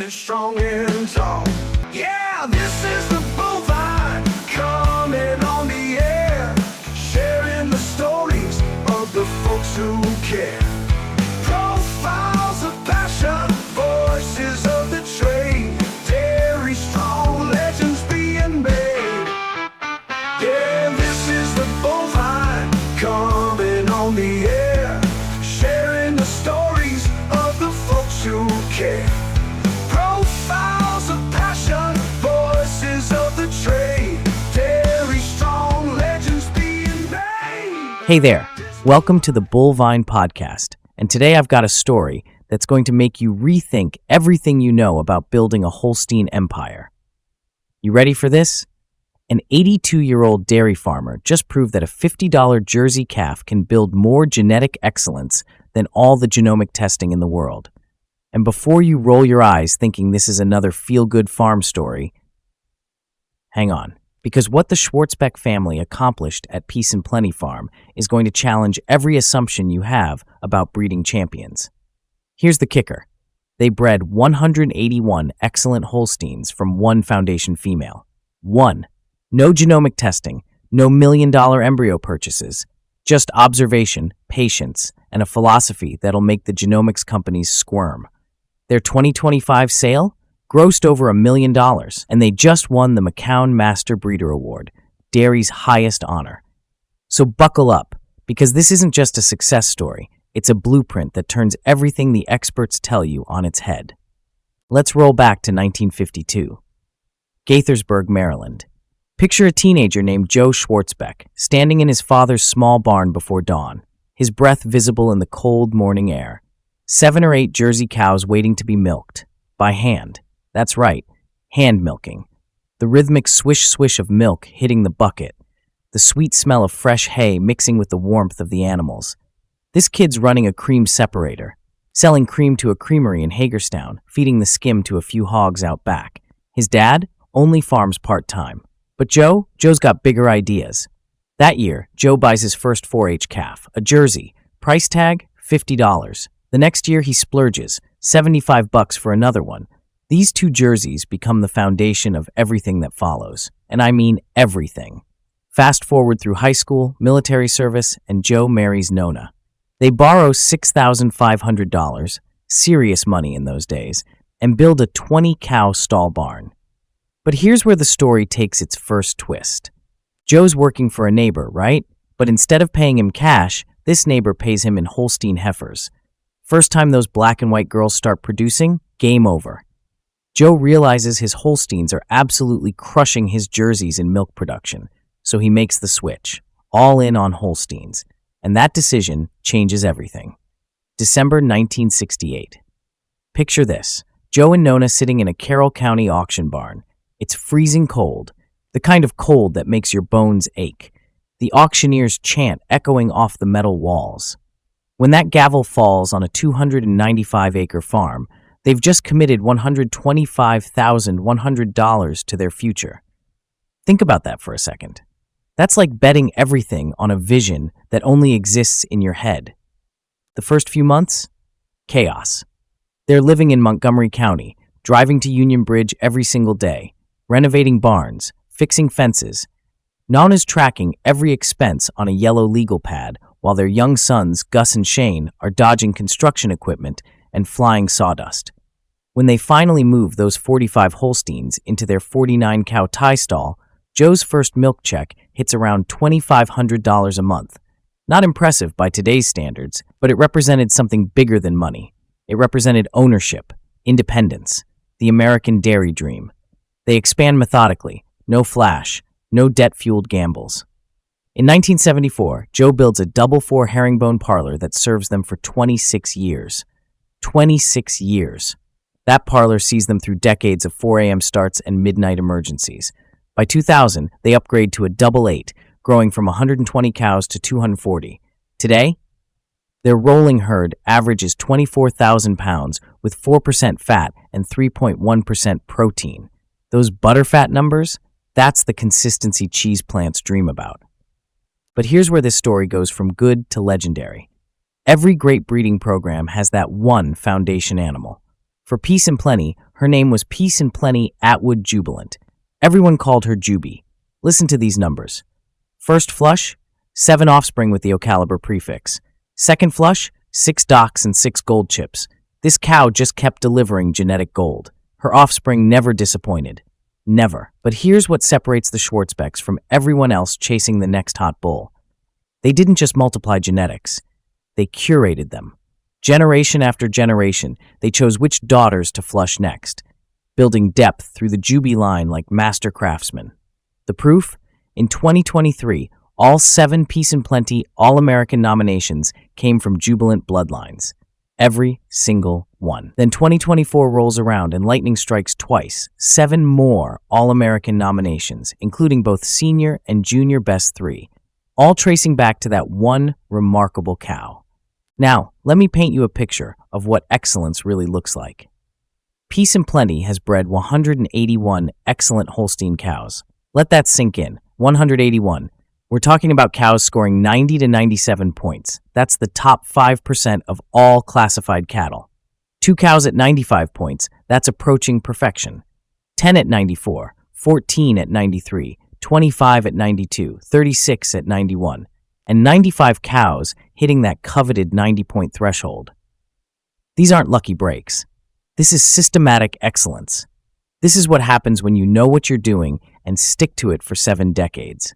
standing strong and tall. Yeah, this is the bovine coming on the air, sharing the stories of the folks who care. Profiles of passion, voices of the trade, dairy strong legends being made. Yeah, this is the bovine coming on the air, sharing the stories of the folks who care. Profiles of passion, voices of the trade, dairy strong legends being made. Hey there, welcome to the Bullvine Podcast, and today I've got a story that's going to make you rethink everything you know about building a Holstein empire. You ready for this? An 82-year-old dairy farmer just proved that a $50 Jersey calf can build more genetic excellence than all the genomic testing in the world. And before you roll your eyes thinking this is another feel-good farm story, hang on, because what the Schwartzbeck family accomplished at Peace and Plenty Farm is going to challenge every assumption you have about breeding champions. Here's the kicker. They bred 181 excellent Holsteins from one foundation female. One. No genomic testing, no million-dollar embryo purchases, just observation, patience, and a philosophy that'll make the genomics companies squirm. Their 2025 sale grossed over $1 million, and they just won the McKown Master Breeder Award, dairy's highest honor. So buckle up, because this isn't just a success story, it's a blueprint that turns everything the experts tell you on its head. Let's roll back to 1952. Gaithersburg, Maryland. Picture a teenager named Joe Schwartzbeck, standing in his father's small barn before dawn, his breath visible in the cold morning air. 7 or 8 Jersey cows waiting to be milked. By hand. That's right, hand milking. The rhythmic swish-swish of milk hitting the bucket. The sweet smell of fresh hay mixing with the warmth of the animals. This kid's running a cream separator, selling cream to a creamery in Hagerstown, feeding the skim to a few hogs out back. His dad only farms part-time. But Joe's got bigger ideas. That year, Joe buys his first 4-H calf, a Jersey, price tag $50. The next year he splurges, $75 for another one. These 2 Jerseys become the foundation of everything that follows, and I mean everything. Fast forward through high school, military service, and Joe marries Nona. They borrow $6,500, serious money in those days, and build a 20-cow stall barn. But here's where the story takes its first twist. Joe's working for a neighbor, right? But instead of paying him cash, this neighbor pays him in Holstein heifers. First time those black and white girls start producing, game over. Joe realizes his Holsteins are absolutely crushing his Jerseys in milk production, so he makes the switch, all in on Holsteins. And that decision changes everything. December 1968. Picture this, Joe and Nona sitting in a Carroll County auction barn. It's freezing cold, the kind of cold that makes your bones ache. The auctioneer's chant echoing off the metal walls. When that gavel falls on a 295-acre farm, they've just committed $125,100 to their future. Think about that for a second. That's like betting everything on a vision that only exists in your head. The first few months? Chaos. They're living in Montgomery County, driving to Union Bridge every single day. Renovating barns, fixing fences. Nona's tracking every expense on a yellow legal pad while their young sons, Gus and Shane, are dodging construction equipment and flying sawdust. When they finally move those 45 Holsteins into their 49-cow tie stall, Joe's first milk check hits around $2,500 a month. Not impressive by today's standards, but it represented something bigger than money. It represented ownership, independence, the American dairy dream. They expand methodically, no flash, no debt-fueled gambles. In 1974, Joe builds a double-4 herringbone parlor that serves them for 26 years. 26 years. That parlor sees them through decades of 4 a.m. starts and midnight emergencies. By 2000, they upgrade to a double-8, growing from 120 cows to 240. Today, their rolling herd averages 24,000 pounds with 4% fat and 3.1% protein. Those butterfat numbers, that's the consistency cheese plants dream about. But here's where this story goes from good to legendary. Every great breeding program has that one foundation animal. For Peace and Plenty, Her name was Peace and Plenty Atwood Jubilant. Everyone called her Juby. Listen to these numbers. First flush, 7 offspring with the Ocaliber prefix. Second flush, 6 docks and 6 gold chips. This cow just kept delivering genetic gold. Her offspring never disappointed. Never. But here's what separates the Schwartzbecks from everyone else chasing the next hot bull. They didn't just multiply genetics. They curated them. Generation after generation, they chose which daughters to flush next, building depth through the Juby line like master craftsmen. The proof? In 2023, all 7 Peace and Plenty All-American nominations came from jubilant bloodlines. Every single one. Then 2024 rolls around and lightning strikes twice. 7 more All-American nominations, including both senior and junior best 3, all tracing back to that one remarkable cow. Now, let me paint you a picture of what excellence really looks like. Peace and Plenty has bred 181 excellent Holstein cows. Let that sink in. 181. We're talking about cows scoring 90 to 97 points. That's the top 5% of all classified cattle. 2 cows at 95 points, that's approaching perfection. 10 at 94, 14 at 93, 25 at 92, 36 at 91, and 95 cows hitting that coveted 90-point threshold. These aren't lucky breaks. This is systematic excellence. This is what happens when you know what you're doing and stick to it for 7 decades.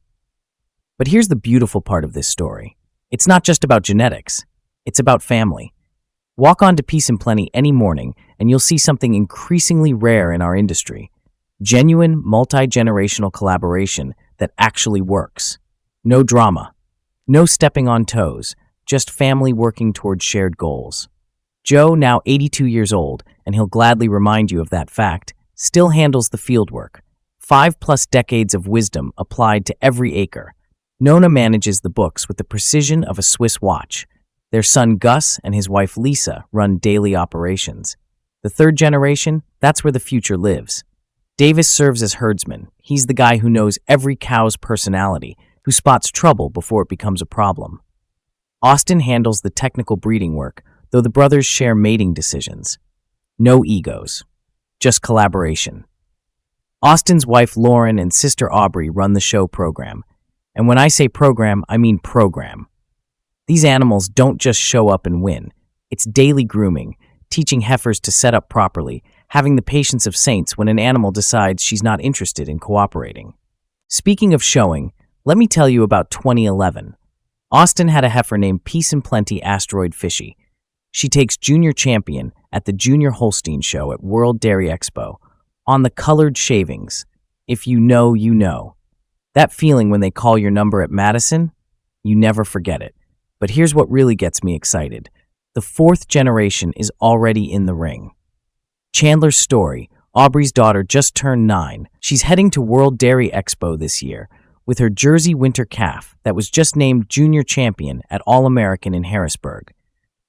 But here's the beautiful part of this story. It's not just about genetics. It's about family. Walk on to Peace and Plenty any morning and you'll see something increasingly rare in our industry. Genuine, multi-generational collaboration that actually works. No drama. No stepping on toes. Just family working toward shared goals. Joe, now 82 years old, and he'll gladly remind you of that fact, still handles the fieldwork. 5+ decades of wisdom applied to every acre. Nona manages the books with the precision of a Swiss watch. Their son Gus and his wife Lisa run daily operations. The 3rd generation, that's where the future lives. Davis serves as herdsman. He's the guy who knows every cow's personality, who spots trouble before it becomes a problem. Austin handles the technical breeding work, though the brothers share mating decisions. No egos, just collaboration. Austin's wife Lauren and sister Aubrey run the show program. And when I say program, I mean program. These animals don't just show up and win. It's daily grooming, teaching heifers to set up properly, having the patience of saints when an animal decides she's not interested in cooperating. Speaking of showing, let me tell you about 2011. Austin had a heifer named Peace and Plenty Asteroid Fishy. She takes junior champion at the Junior Holstein show at World Dairy Expo. On the colored shavings. If you know, you know. That feeling when they call your number at Madison, you never forget it. But here's what really gets me excited. The 4th generation is already in the ring. Chandler's story, Aubrey's daughter just turned 9. She's heading to World Dairy Expo this year with her Jersey Winter calf that was just named junior champion at All-American in Harrisburg.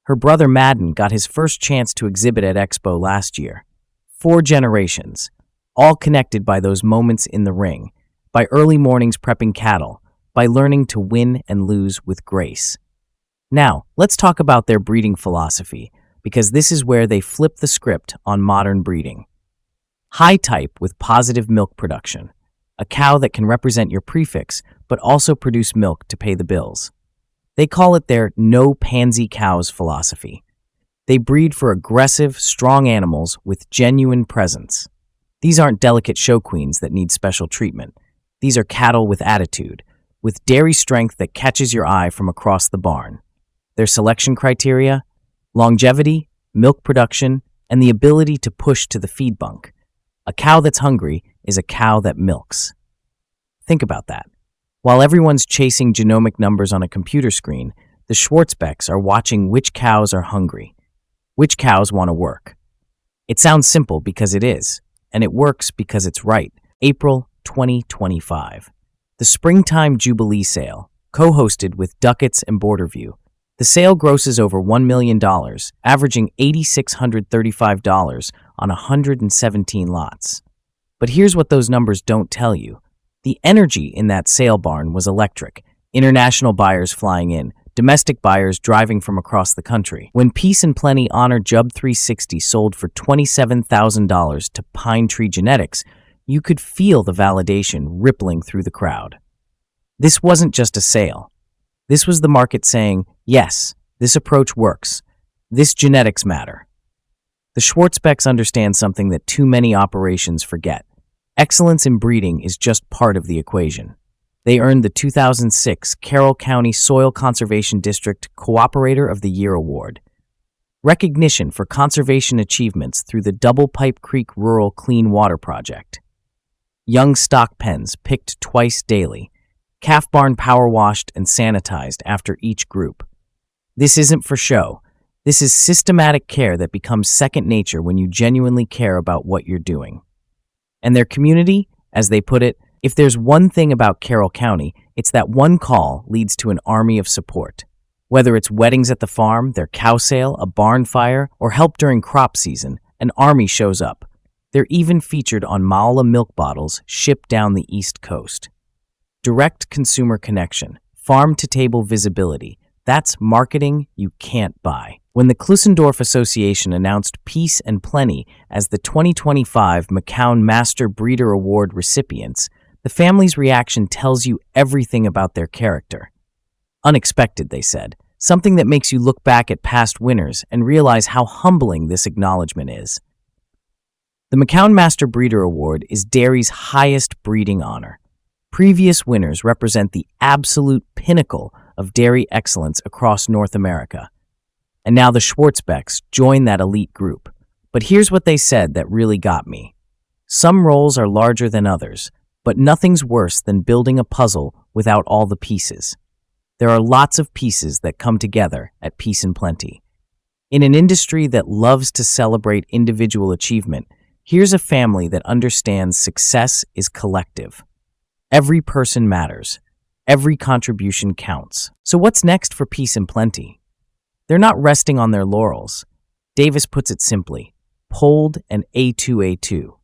Her brother Madden got his first chance to exhibit at Expo last year. 4 generations, all connected by those moments in the ring. By early mornings prepping cattle, by learning to win and lose with grace. Now, let's talk about their breeding philosophy, because this is where they flip the script on modern breeding. High type with positive milk production, a cow that can represent your prefix, but also produce milk to pay the bills. They call it their no pansy cows philosophy. They breed for aggressive, strong animals with genuine presence. These aren't delicate show queens that need special treatment. These are cattle with attitude, with dairy strength that catches your eye from across the barn. Their selection criteria? Longevity, milk production, and the ability to push to the feed bunk. A cow that's hungry is a cow that milks. Think about that. While everyone's chasing genomic numbers on a computer screen, the Schwartzbecks are watching which cows are hungry, which cows want to work. It sounds simple because it is, and it works because it's right. April 2025. The Springtime Jubilee Sale, co-hosted with Ducats and Borderview. The sale grosses over $1 million, averaging $8,635 on 117 lots. But here's what those numbers don't tell you. The energy in that sale barn was electric. International buyers flying in, domestic buyers driving from across the country. When Peace and Plenty Honor Jub 360 sold for $27,000 to Pine Tree Genetics, you could feel the validation rippling through the crowd. This wasn't just a sale. This was the market saying, yes, this approach works. This genetics matter. The Schwartzbecks understand something that too many operations forget. Excellence in breeding is just part of the equation. They earned the 2006 Carroll County Soil Conservation District Cooperator of the Year Award. Recognition for conservation achievements through the Double Pipe Creek Rural Clean Water Project. Young stock pens picked twice daily. Calf barn power washed and sanitized after each group. This isn't for show. This is systematic care that becomes second nature when you genuinely care about what you're doing. And their community, as they put it, if there's one thing about Carroll County, it's that one call leads to an army of support. Whether it's weddings at the farm, their cow sale, a barn fire, or help during crop season, an army shows up. They're even featured on Maala milk bottles shipped down the East Coast. Direct consumer connection, farm-to-table visibility, that's marketing you can't buy. When the Klusendorf Association announced Peace and Plenty as the 2025 McKown Master Breeder Award recipients, the family's reaction tells you everything about their character. Unexpected, they said, something that makes you look back at past winners and realize how humbling this acknowledgement is. The McKown Master Breeder Award is dairy's highest breeding honor. Previous winners represent the absolute pinnacle of dairy excellence across North America. And now the Schwartzbecks join that elite group. But here's what they said that really got me. Some roles are larger than others, but nothing's worse than building a puzzle without all the pieces. There are lots of pieces that come together at Peace and Plenty. In an industry that loves to celebrate individual achievement, here's a family that understands success is collective. Every person matters. Every contribution counts. So what's next for Peace and Plenty? They're not resting on their laurels. Davis puts it simply, polled and A2A2.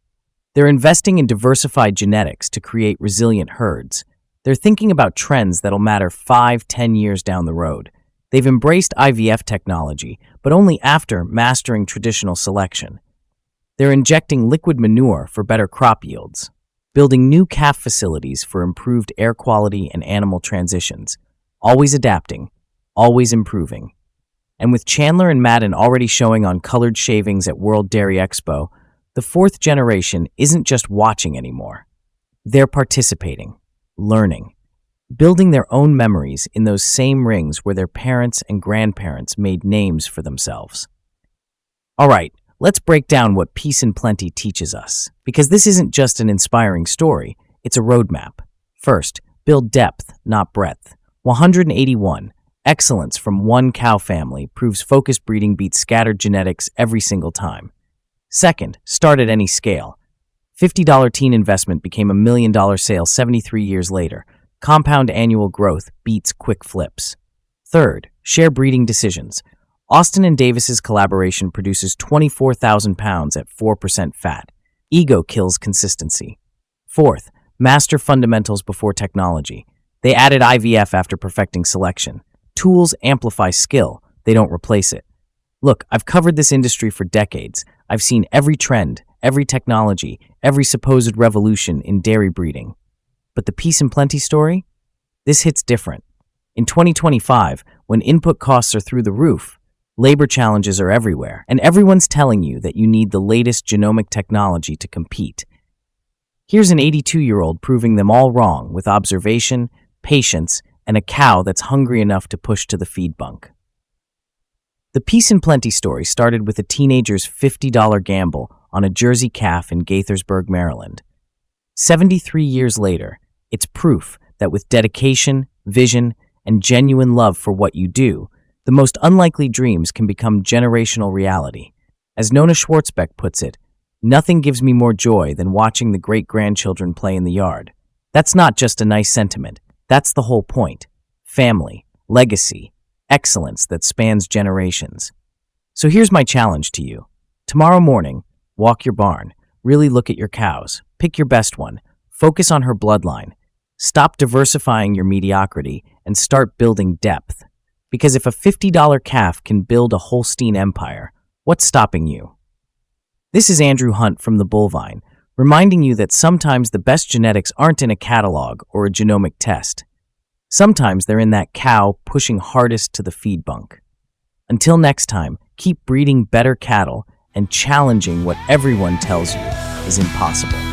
They're investing in diversified genetics to create resilient herds. They're thinking about trends that'll matter 5-10 years down the road. They've embraced IVF technology, but only after mastering traditional selection. They're injecting liquid manure for better crop yields, building new calf facilities for improved air quality and animal transitions, always adapting, always improving. And with Chandler and Madden already showing on colored shavings at World Dairy Expo, the fourth generation isn't just watching anymore. They're participating, learning, building their own memories in those same rings where their parents and grandparents made names for themselves. All right, let's break down what Peace and Plenty teaches us, because this isn't just an inspiring story, it's a roadmap. First, build depth, not breadth. 181. Excellence from one cow family proves focused breeding beats scattered genetics every single time. Second, start at any scale. $50 teen investment became $1 million sale 73 years later. Compound annual growth beats quick flips. Third, share breeding decisions. Austin and Davis's collaboration produces 24,000 pounds at 4% fat. Ego kills consistency. Fourth, master fundamentals before technology. They added IVF after perfecting selection. Tools amplify skill, they don't replace it. Look, I've covered this industry for decades. I've seen every trend, every technology, every supposed revolution in dairy breeding. But the Peace and Plenty story? This hits different. In 2025, when input costs are through the roof, labor challenges are everywhere, and everyone's telling you that you need the latest genomic technology to compete. Here's an 82-year-old proving them all wrong with observation, patience, and a cow that's hungry enough to push to the feed bunk. The Peace and Plenty story started with a teenager's $50 gamble on a Jersey calf in Gaithersburg, Maryland. 73 years later, it's proof that with dedication, vision, and genuine love for what you do, the most unlikely dreams can become generational reality. As Nona Schwartzbeck puts it, nothing gives me more joy than watching the great-grandchildren play in the yard. That's not just a nice sentiment. That's the whole point. Family, legacy, excellence that spans generations. So here's my challenge to you. Tomorrow morning, walk your barn, really look at your cows, pick your best one, focus on her bloodline, stop diversifying your mediocrity, and start building depth. Because if a $50 calf can build a Holstein empire, what's stopping you? This is Andrew Hunt from the Bullvine, reminding you that sometimes the best genetics aren't in a catalog or a genomic test. Sometimes they're in that cow pushing hardest to the feed bunk. Until next time, keep breeding better cattle and challenging what everyone tells you is impossible.